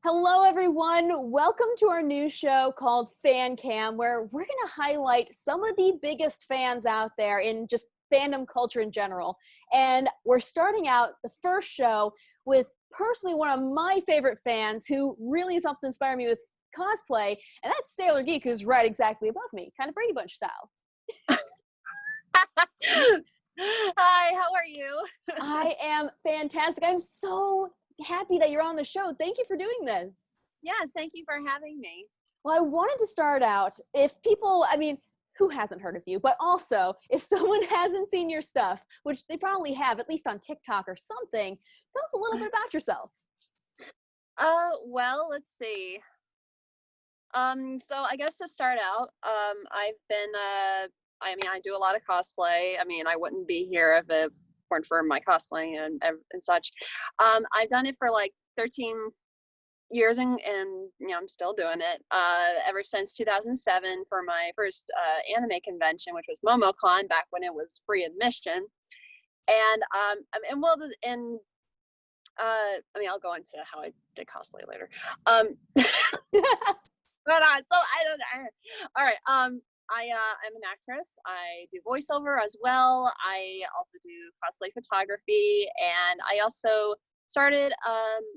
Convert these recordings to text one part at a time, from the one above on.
Hello, everyone. Welcome to our new show called FanCam, where we're going to highlight some of the biggest fans out there in just fandom culture in general. And we're starting out the first show with personally one of my favorite fans who really has helped inspire me with cosplay, and that's Sailor Geek, who's right exactly above me, kind of Brady Bunch style. Hi, how are you? I am fantastic. I'm so happy that you're on the show. Thank you for doing this. Yes, thank you for having me. Well, I wanted to start out, if people, who hasn't heard of you, but also if someone hasn't seen your stuff, which they probably have, at least on TikTok or something, tell us a little bit about yourself. Well, let's see. So I guess to start out, I've been, I do a lot of cosplay. I wouldn't be here if it weren't for my cosplaying and such. I've done it for like 13 years and I'm still doing it ever since 2007 for my first anime convention, which was MomoCon back when it was free admission. And and well and I'll go into how I did cosplay later. But so I don't know. All right. I'm an actress. I do voiceover as well. I also do cosplay photography, and I also started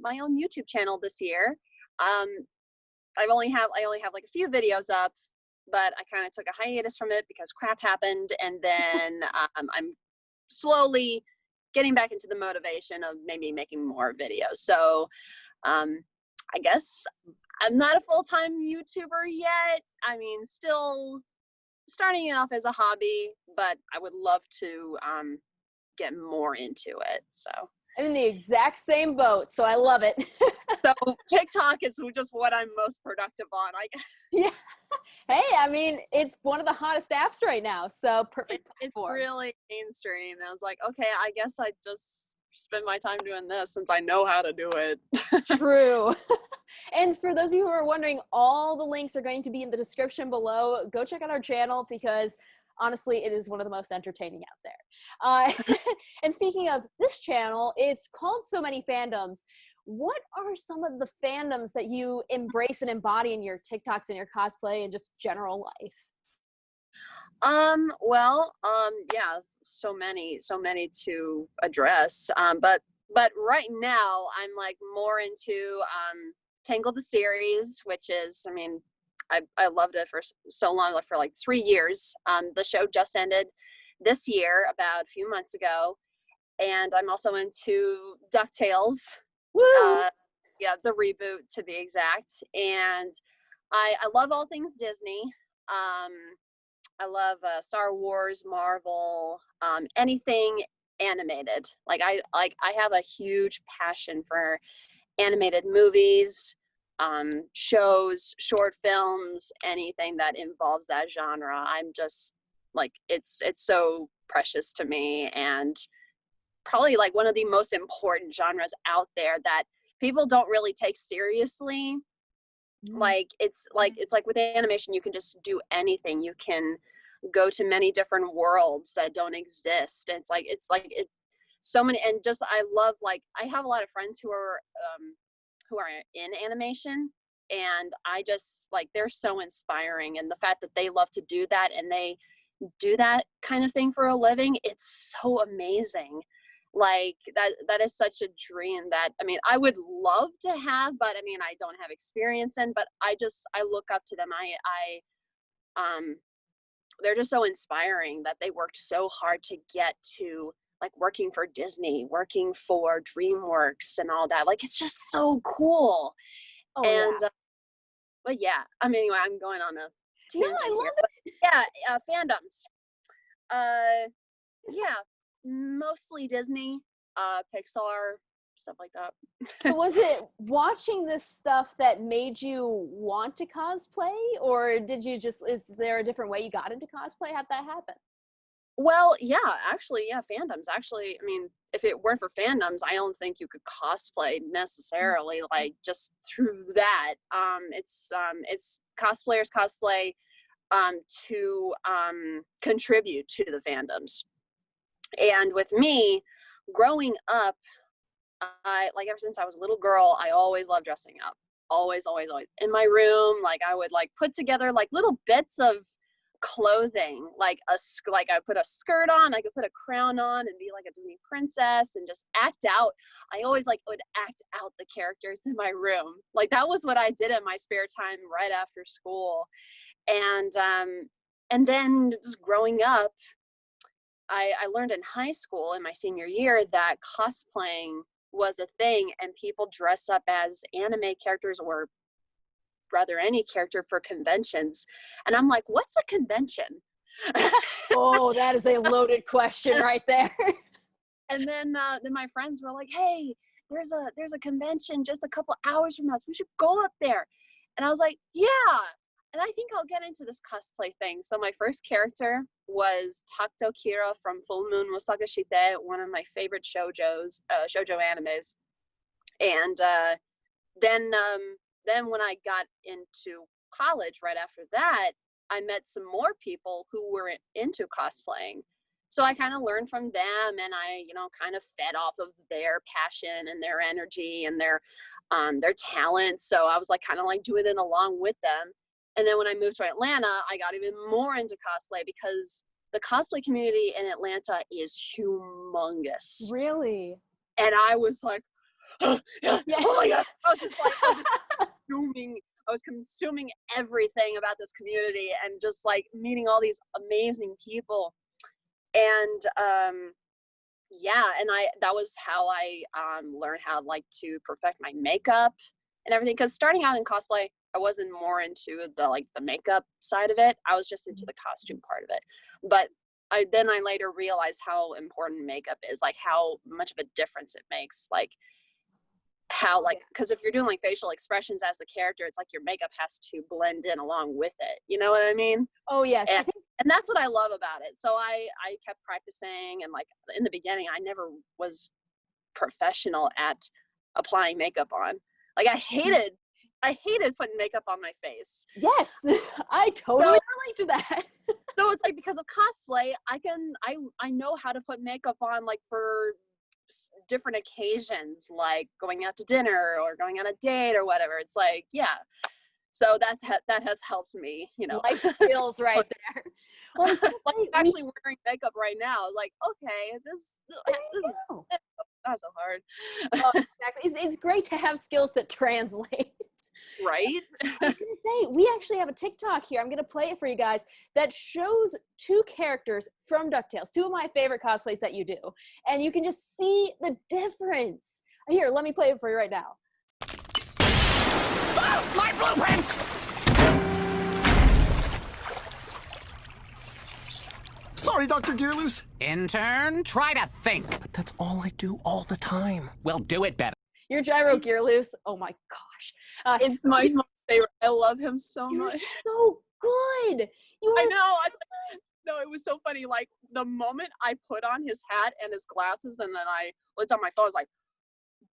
my own YouTube channel this year. Um, I only have like a few videos up, but I kind of took a hiatus from it because crap happened, and then I'm slowly getting back into the motivation of maybe making more videos. So I guess I'm not a full-time YouTuber yet. Still starting it off as a hobby, but I would love to get more into it. So I'm in the exact same boat, so I love it. so TikTok is just what I'm most productive on. Yeah. Hey, it's one of the hottest apps right now, so perfect It's platform. really mainstream. And I was like, okay, I guess I just spend my time doing this since I know how to do it. True. And for those of you who are wondering, all the links are going to be in the description below. Go check out our channel because honestly, it is one of the most entertaining out there. And speaking of this channel, it's called So Many Fandoms. What are some of the fandoms that you embrace and embody in your TikToks and your cosplay and just general life? Yeah, so many to address. But right now I'm like more into Tangle the series, which is, I loved it for so long, like for like 3 years. The show just ended this year, about a few months ago, and I'm also into DuckTales. Woo! Yeah, the reboot to be exact, and I love all things Disney. Um, I love Star Wars, Marvel, anything animated. I have a huge passion for animated movies, shows, short films, anything that involves that genre. I'm just like it's so precious to me, and probably like one of the most important genres out there that people don't really take seriously. It's like with animation, you can just do anything. You can go to many different worlds that don't exist. And it's like so many, and just I love, like, I have a lot of friends who are in animation, and I just like, they're so inspiring, and the fact that they love to do that and they do that kind of thing for a living, it's so amazing. Like that is such a dream that I would love to have, but I don't have experience in, but I look up to them. I they're just so inspiring that they worked so hard to get to, like, working for Disney, working for DreamWorks and all that. Like, it's just so cool. Oh, yeah. And but yeah, anyway, I'm going on a No, I tangent love here, it. but yeah, fandoms. Yeah, mostly Disney, Pixar, stuff like that. So was it watching this stuff that made you want to cosplay, or is there a different way you got into cosplay? How'd that happen? Well, yeah, actually, yeah, fandoms. Actually, if it weren't for fandoms, I don't think you could cosplay necessarily, like, just through that. It's cosplayers cosplay to contribute to the fandoms. And with me, growing up, I, like, ever since I was a little girl, I always loved dressing up. always in my room. Like I would like put together like little bits of clothing, like like I put a skirt on, I could put a crown on and be like a Disney princess and just act out. I always like would act out the characters in my room. Like that was what I did in my spare time right after school. And then just growing up, I learned in high school in my senior year that cosplaying was a thing, and people dress up as anime characters or rather any character for conventions. And I'm like, what's a convention? Oh, that is a loaded question right there. And then my friends were like, hey, there's a convention just a couple hours from us. We should go up there. And I was like, yeah. And I think I'll get into this cosplay thing. So my first character was Takuto Kira from Full Moon Musagashite, one of my favorite shoujo animes. And then when I got into college right after that, I met some more people who were into cosplaying. So I kind of learned from them, and I, kind of fed off of their passion and their energy and their talents. So I was like kind of like doing it along with them. And then when I moved to Atlanta, I got even more into cosplay because the cosplay community in Atlanta is humongous. Really? And I was like, oh my God. I was consuming everything about this community and just like meeting all these amazing people. And that was how I learned how like to perfect my makeup and everything. Because starting out in cosplay, I wasn't more into the makeup side of it. I was just into the costume part of it. But I later realized how important makeup is, like how much of a difference it makes. Like how because if you're doing like facial expressions as the character, it's like your makeup has to blend in along with it. You know what I mean? Oh yes. And that's what I love about it. So I kept practicing, and like in the beginning, I never was professional at applying makeup on. Like I hated putting makeup on my face. Yes, I totally relate to that. So it's like because of cosplay, I know how to put makeup on like for different occasions, like going out to dinner or going on a date or whatever. It's like, yeah. So that has helped me, Life skills right there. Well, it's like actually wearing makeup right now. Like, okay, this is not so hard. Oh, exactly. It's great to have skills that translate. Right? I was gonna say, we actually have a TikTok here. I'm gonna play it for you guys that shows two characters from DuckTales, two of my favorite cosplays that you do. And you can just see the difference. Here, let me play it for you right now. Oh, my blueprints! Sorry, Dr. Gearloose. Intern, try to think. But that's all I do all the time. Well, do it better. Your Gyro Gearloose. Oh my gosh. It's my favorite. I love him so You're much. so good. I know. No, it was so funny. Like the moment I put on his hat and his glasses, and then I looked on my phone, I was like,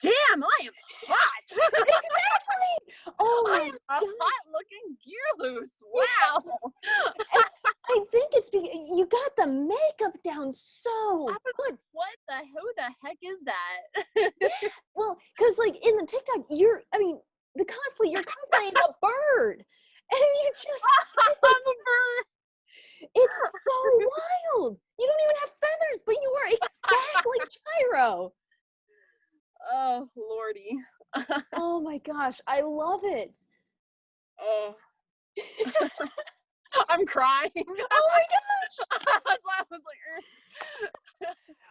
damn, I am hot. Exactly. Oh my I am a hot-looking Gearloose. Wow. I think it's because you got the makeup down so good. Who the heck is that? Yeah. Well, because like in the TikTok, you're cosplaying a bird. And you just I'm a bird. It's so wild. You don't even have feathers, but you are exactly Gyro. Oh, Lordy. Oh my gosh, I love it. Oh. I'm crying. Oh my gosh. That's why I was like,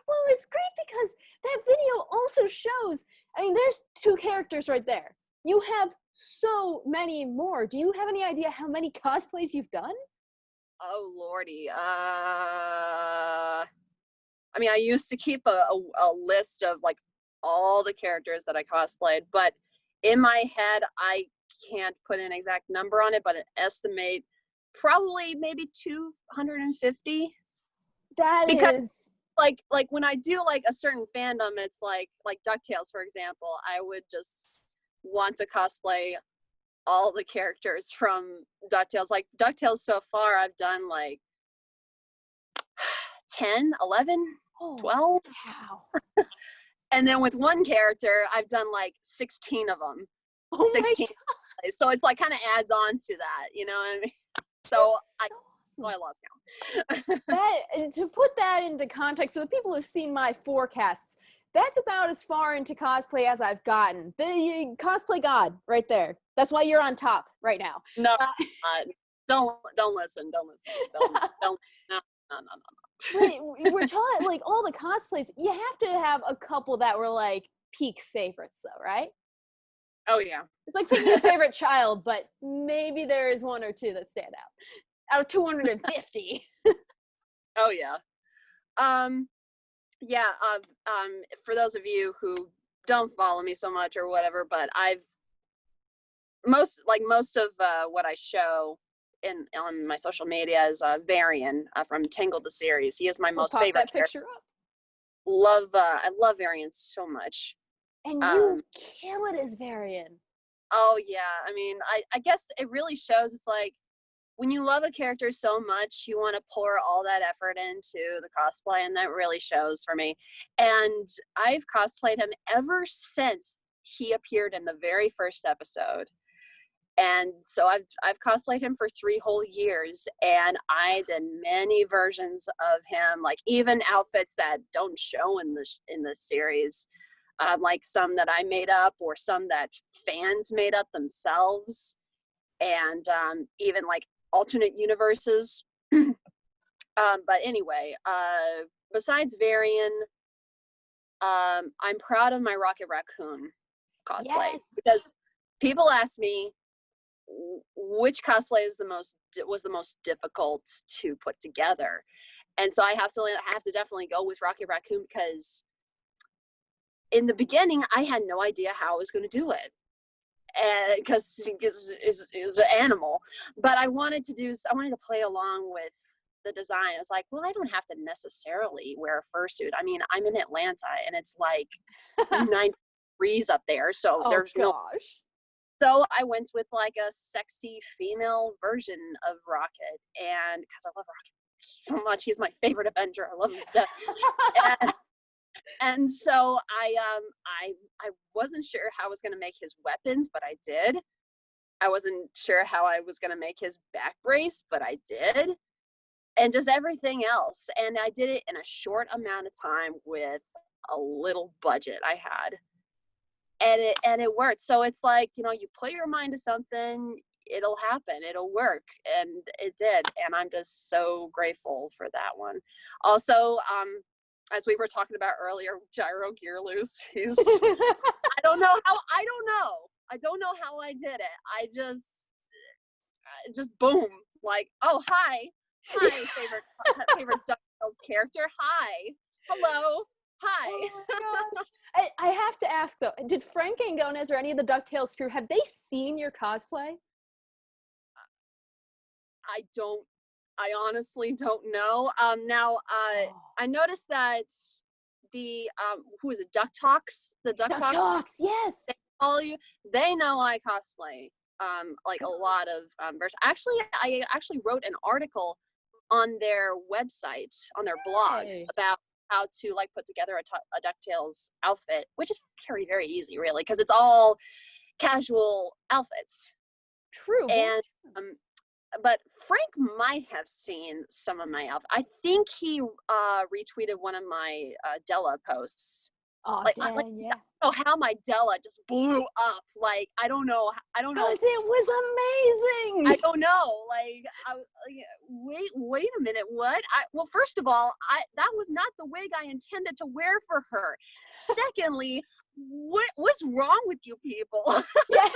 Well, it's great because that video also shows, there's two characters right there. You have so many more. Do you have any idea how many cosplays you've done? oh, Lordy. I used to keep a list of like all the characters that I cosplayed, but in my head, I can't put an exact number on it, but an estimate probably maybe 250. Because like when I do like a certain fandom, it's like DuckTales, for example, I would just want to cosplay all the characters from DuckTales. Like DuckTales so far, I've done like 10, 11, 12. Wow. And then with one character, I've done like 16 of them. Oh 16. So it's like kind of adds on to that, you know what I mean? So I lost count. That, to put that into context for the people who've seen my forecasts, that's about as far into cosplay as I've gotten. The cosplay god right there. That's why you're on top right now. No, don't listen. Don't, no. But we're talking like all the cosplays. You have to have a couple that were like peak favorites, though, right? Oh yeah. It's like picking a favorite child, but maybe there is one or two that stand out of 250. Oh yeah. Yeah. For those of you who don't follow me so much or whatever, but most of what I show on my social media is Varian from Tangled the series. He is my most favorite that character. picture up. I love Varian so much. And you kill it as Varian. Oh yeah, I mean, I guess it really shows. It's like when you love a character so much, you want to pour all that effort into the cosplay, and that really shows for me. And I've cosplayed him ever since he appeared in the very first episode. And so I've cosplayed him for 3 whole years, and I did many versions of him, like even outfits that don't show in the series. Like some that I made up or some that fans made up themselves, and even like alternate universes. But anyway, besides Varian, I'm proud of my Rocket Raccoon cosplay. Yes. Because people ask me which cosplay was the most difficult to put together, and so I have to definitely go with Rocket Raccoon, because in the beginning, I had no idea how I was going to do it, and because it's an animal. But I wanted to play along with the design. I was like, well, I don't have to necessarily wear a fursuit. I mean, I'm in Atlanta, and it's like 9 degrees up there, so there's no. So I went with like a sexy female version of Rocket, and because I love Rocket so much, he's my favorite Avenger. I love him to death. And so I wasn't sure how I was going to make his weapons, but I did. I wasn't sure how I was going to make his back brace, but I did. And just everything else. And I did it in a short amount of time with a little budget I had. And it worked. So it's like, you put your mind to something, it'll happen, it'll work. And it did. And I'm just so grateful for that one. Also, as we were talking about earlier, Gyro Gear Loose. I don't know how I did it. I just boom, like, oh, hi, favorite DuckTales character. Hi, hello, hi. Oh my gosh. I have to ask though, did Frank Angones or any of the DuckTales crew, have they seen your cosplay? I honestly don't know. I noticed that the who is it? Duck Talks. The Duck Talks. Yes. They know I cosplay. Like a lot of versions. Actually, I wrote an article on their website, on their blog, about how to like put together a DuckTales outfit, which is very, very easy, really, because it's all casual outfits. True. And but Frank might have seen some of my outfits. I think he retweeted one of my Della posts. Oh, yeah. I don't know how my Della just blew up. Like, I don't know. Because it was amazing. I don't know. Like, wait a minute. What? Well, first of all, that was not the wig I intended to wear for her. Secondly, what's wrong with you people? Yeah.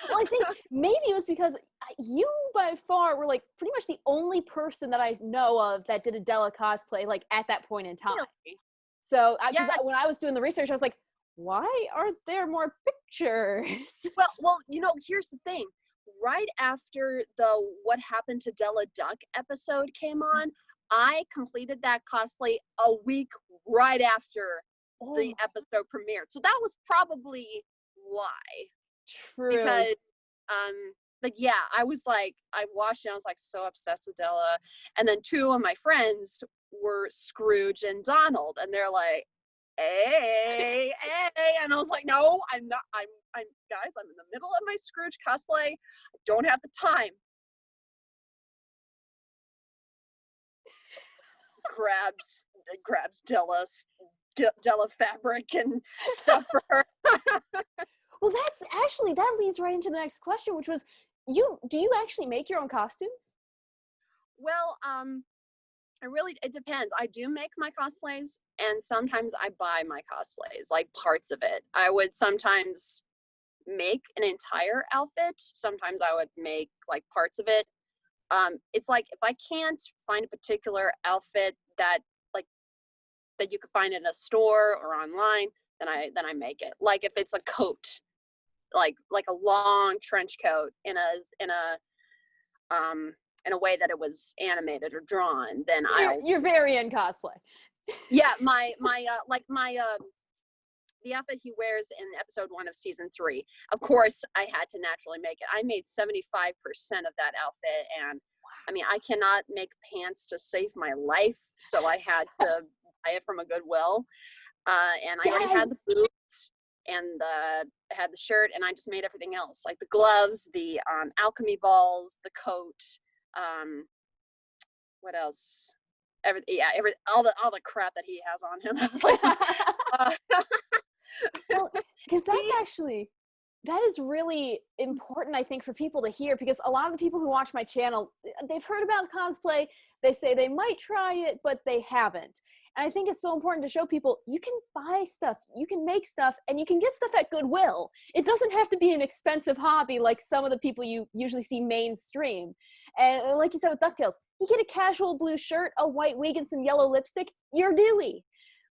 Well, I think maybe it was because you by far were like pretty much the only person that I know of that did a Della cosplay like at that point in time. Really? So when I was doing the research, I was like, why aren't there more pictures? Well, here's the thing. Right after the What Happened to Della Duck episode came on, I completed that cosplay a week right after the episode premiered. So that was probably why. True. Because I was like, I watched it, I was like so obsessed with Della. And then 2 of my friends were Scrooge and Donald, and they're like, hey, hey. And I was like, no, I'm not. I'm guys, I'm in the middle of my Scrooge cosplay. I don't have the time. Grabs Della fabric and stuff for her. Well, that leads right into the next question, which was, do you actually make your own costumes? Well, it depends. I do make my cosplays, and sometimes I buy my cosplays, like parts of it. I would sometimes make an entire outfit. Sometimes I would make like parts of it. It's like if I can't find a particular outfit that you could find in a store or online, then I make it. Like if it's a coat, like a long trench coat in a way that it was animated or drawn, then you're very in cosplay. Yeah, the outfit he wears in episode 1 of season 3. Of course, I had to naturally make it. I made 75% of that outfit, and I mean, I cannot make pants to save my life, so I had to buy it from a Goodwill. And I already had the boots and I had the shirt, and I just made everything else, like the gloves, the alchemy balls, the coat. What else? All the crap that he has on him. I was like, well, because that is really important, I think, for people to hear, because a lot of the people who watch my channel, they've heard about cosplay, they say they might try it, but they haven't. And I think it's so important to show people you can buy stuff, you can make stuff, and you can get stuff at Goodwill. It doesn't have to be an expensive hobby like some of the people you usually see mainstream. And like you said with DuckTales, you get a casual blue shirt, a white wig, and some yellow lipstick, you're Dewey.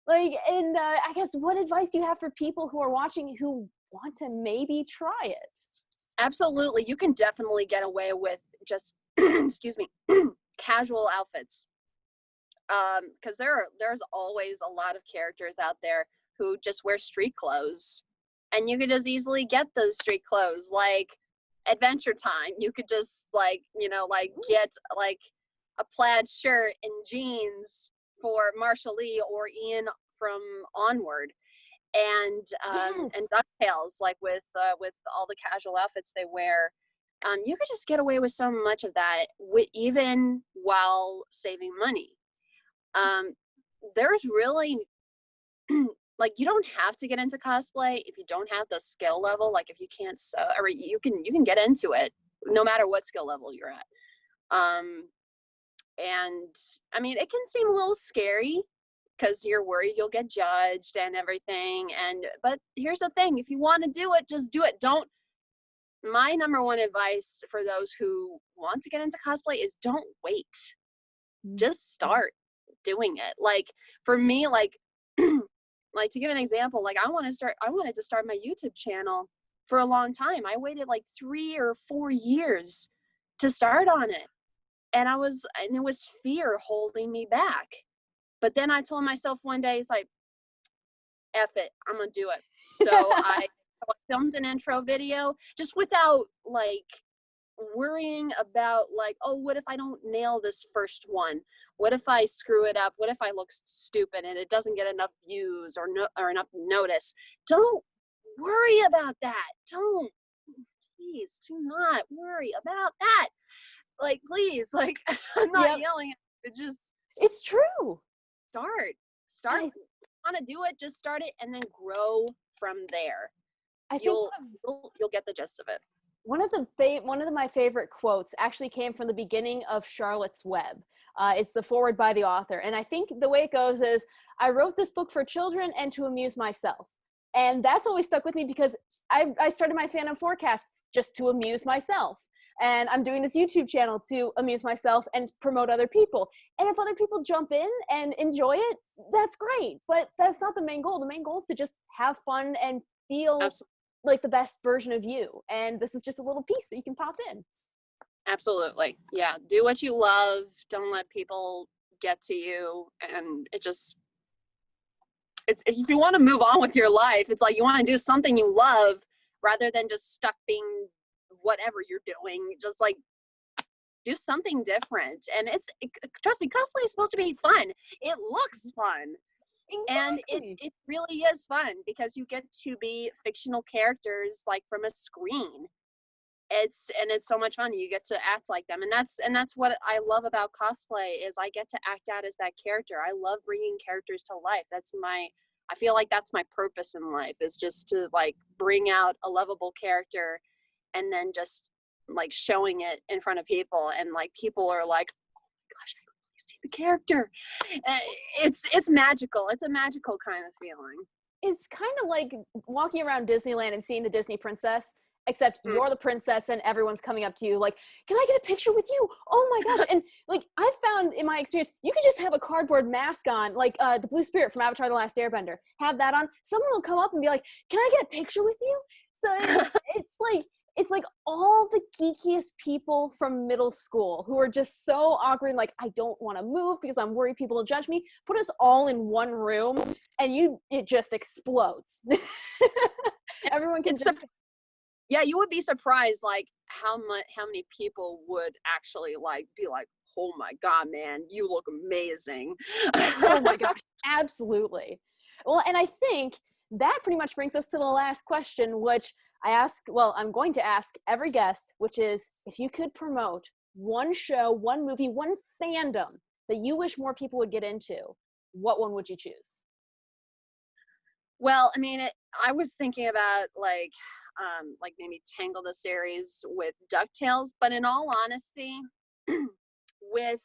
And I guess, what advice do you have for people who are watching who want to maybe try it? Absolutely. You can definitely get away with just, excuse me, casual outfits. Because there's always a lot of characters out there who just wear street clothes, and you could just easily get those street clothes. Like Adventure Time, you could just get like a plaid shirt and jeans for Marshall Lee or Ian from Onward, and DuckTales, like with all the casual outfits they wear. You could just get away with so much of that, even while saving money. There's really like, you don't have to get into cosplay if you don't have the skill level. Like if you can't sew, or you can get into it no matter what skill level you're at. And I mean, it can seem a little scary because you're worried you'll get judged and everything. But here's the thing: if you want to do it, just do it. My number one advice for those who want to get into cosplay is don't wait. Just start doing it. Like for me, like to give an example, like I wanted to start my YouTube channel for a long time. I waited like 3 or 4 years to start on it. And it was fear holding me back. But then I told myself one day, it's like, F it, I'm gonna do it. So I filmed an intro video just without like worrying about like, oh, what if I don't nail this first one? What if I screw it up? What if I look stupid and it doesn't get enough views or enough notice? Don't worry about that. Please do not worry about that. Like, please, like, I'm not yelling at you. It's true. Start. If you want to do it, just start it and then grow from there. I think you'll get the gist of it. One of my favorite quotes actually came from the beginning of Charlotte's Web. It's the foreword by the author. And I think the way it goes is, I wrote this book for children and to amuse myself. And that's always stuck with me because I started my fandom forecast just to amuse myself. And I'm doing this YouTube channel to amuse myself and promote other people. And if other people jump in and enjoy it, that's great. But that's not the main goal. The main goal is to just have fun and feel like the best version of you. And this is just a little piece that you can pop in. Absolutely. Yeah. Do what you love. Don't let people get to you. And it's if you want to move on with your life, it's like you want to do something you love rather than just stuck being whatever you're doing. Just like do something different. And trust me, cosplay is supposed to be fun. It looks fun. And Exactly. it really is fun because you get to be fictional characters like from a screen. It's so much fun. You get to act like them, and that's what I love about cosplay is I get to act out as that character. I love bringing characters to life. I feel like that's my purpose in life, is just to like bring out a lovable character and then just like showing it in front of people, and like people are like, oh my gosh, I can really see the character. It's magical. It's a magical kind of feeling. It's kind of like walking around Disneyland and seeing the Disney princess, except Mm. you're the princess and everyone's coming up to you like, can I get a picture with you? Oh my gosh. And like I found in my experience, you could just have a cardboard mask on, like the blue spirit from Avatar: The Last Airbender. Have that on. Someone will come up and be like, can I get a picture with you? So it's like all the geekiest people from middle school who are just so awkward and like, I don't want to move because I'm worried people will judge me. Put us all in one room and it just explodes. Everyone can Yeah, you would be surprised like how many people would actually like be like, oh my god, man, you look amazing. oh my gosh, absolutely. Well, and I think that pretty much brings us to the last question, which I'm going to ask every guest, which is, if you could promote one show, one movie, one fandom that you wish more people would get into, what one would you choose? Well, I mean, I was thinking about like maybe Tangle the series with DuckTales, but in all honesty, with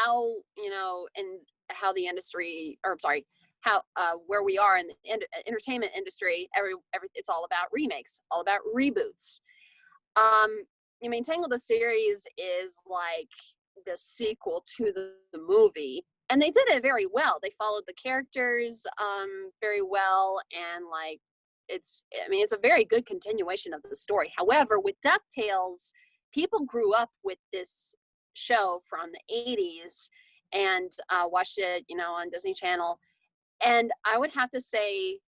how, you know, and how the industry, or sorry, how where we are in the entertainment industry, every it's all about remakes, all about reboots. I mean, Tangle the series is like the sequel to the movie, and they did it very well. They followed the characters very well, and like it's a very good continuation of the story. However, with DuckTales, people grew up with this show from the 80s and watched it, you know, on Disney Channel. And I would have to say,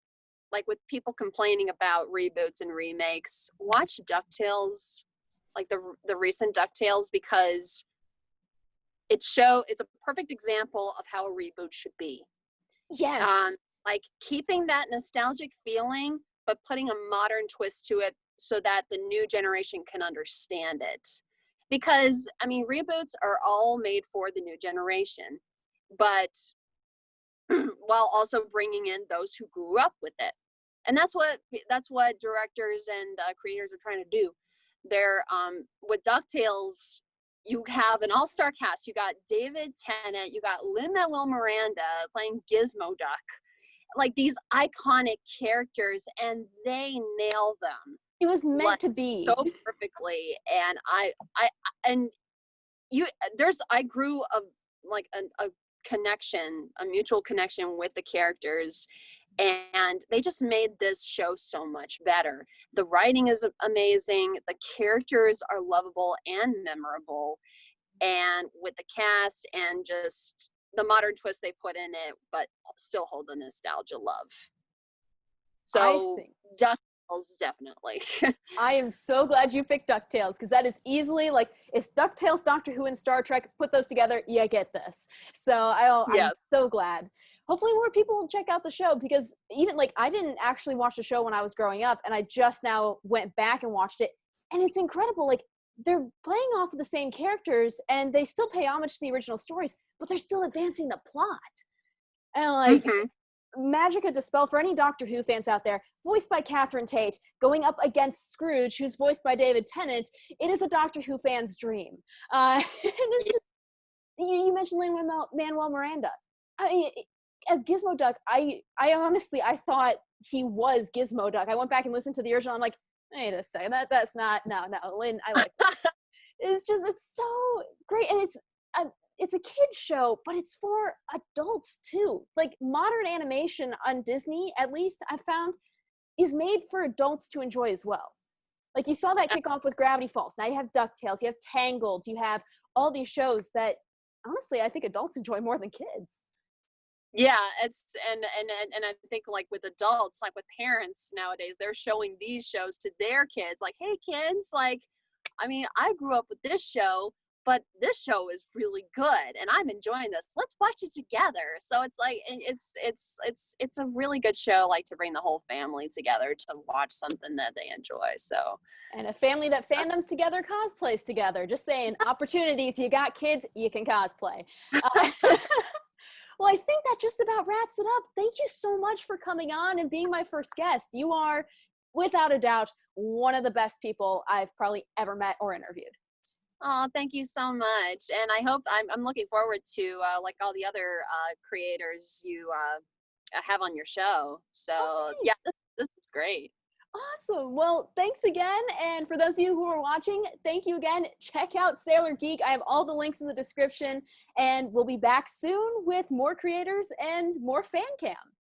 like, with people complaining about reboots and remakes, watch DuckTales, like the recent DuckTales, because it's a perfect example of how a reboot should be. Yes. Like keeping that nostalgic feeling, but putting a modern twist to it so that the new generation can understand it. Because I mean, reboots are all made for the new generation, but while also bringing in those who grew up with it. And that's what directors and creators are trying to do. They're with DuckTales, you have an all-star cast. You got David Tennant, you got Lin-Manuel Miranda playing Gizmo Duck, like these iconic characters, and they nail them. It was meant like, to be so perfectly. And I grew a connection, a mutual connection with the characters, and they just made this show so much better. The writing is amazing, the characters are lovable and memorable, and with the cast and just the modern twist they put in it, but still hold the nostalgia love. So DuckTales, definitely. I am so glad you picked DuckTales, because that is easily like, if DuckTales, Doctor Who, and Star Trek, put those together, you get this. So I'm so glad. Hopefully more people will check out the show, because even like, I didn't actually watch the show when I was growing up, and I just now went back and watched it, and it's incredible. Like, they're playing off of the same characters, and they still pay homage to the original stories, but they're still advancing the plot. And like, Magica De Spell, for any Doctor Who fans out there, voiced by Catherine Tate, going up against Scrooge, who's voiced by David Tennant, it is a Doctor Who fan's dream. And it's just, you mentioned Lin-Manuel Miranda. I mean, as Gizmo Duck, I honestly, I thought he was Gizmo Duck. I went back and listened to the original. I'm like, wait a second, that's not, no, Lin, I like that. It's so great. And it's a kid's show, but it's for adults too. Like, modern animation on Disney, at least I've found, is made for adults to enjoy as well. Like, you saw that kick off with Gravity Falls. Now you have DuckTales, you have Tangled, you have all these shows that honestly I think adults enjoy more than kids. Yeah, it's and I think like with adults, like with parents nowadays, they're showing these shows to their kids, like, hey kids, like, I mean, I grew up with this show. but this show is really good and I'm enjoying this. Let's watch it together. So it's like, it's a really good show, like to bring the whole family together to watch something that they enjoy. So, And a family that fandoms together, cosplays together. Just saying, opportunities, you got kids, you can cosplay. Well, I think that just about wraps it up. Thank you so much for coming on and being my first guest. You are, without a doubt, one of the best people I've probably ever met or interviewed. oh, thank you so much. And I hope I'm looking forward to like all the other creators you have on your show. So yeah, this is great. Awesome. Well, thanks again. And for those of you who are watching, thank you again. Check out Sailor Geek. I have all the links in the description, and we'll be back soon with more creators and more FanCam.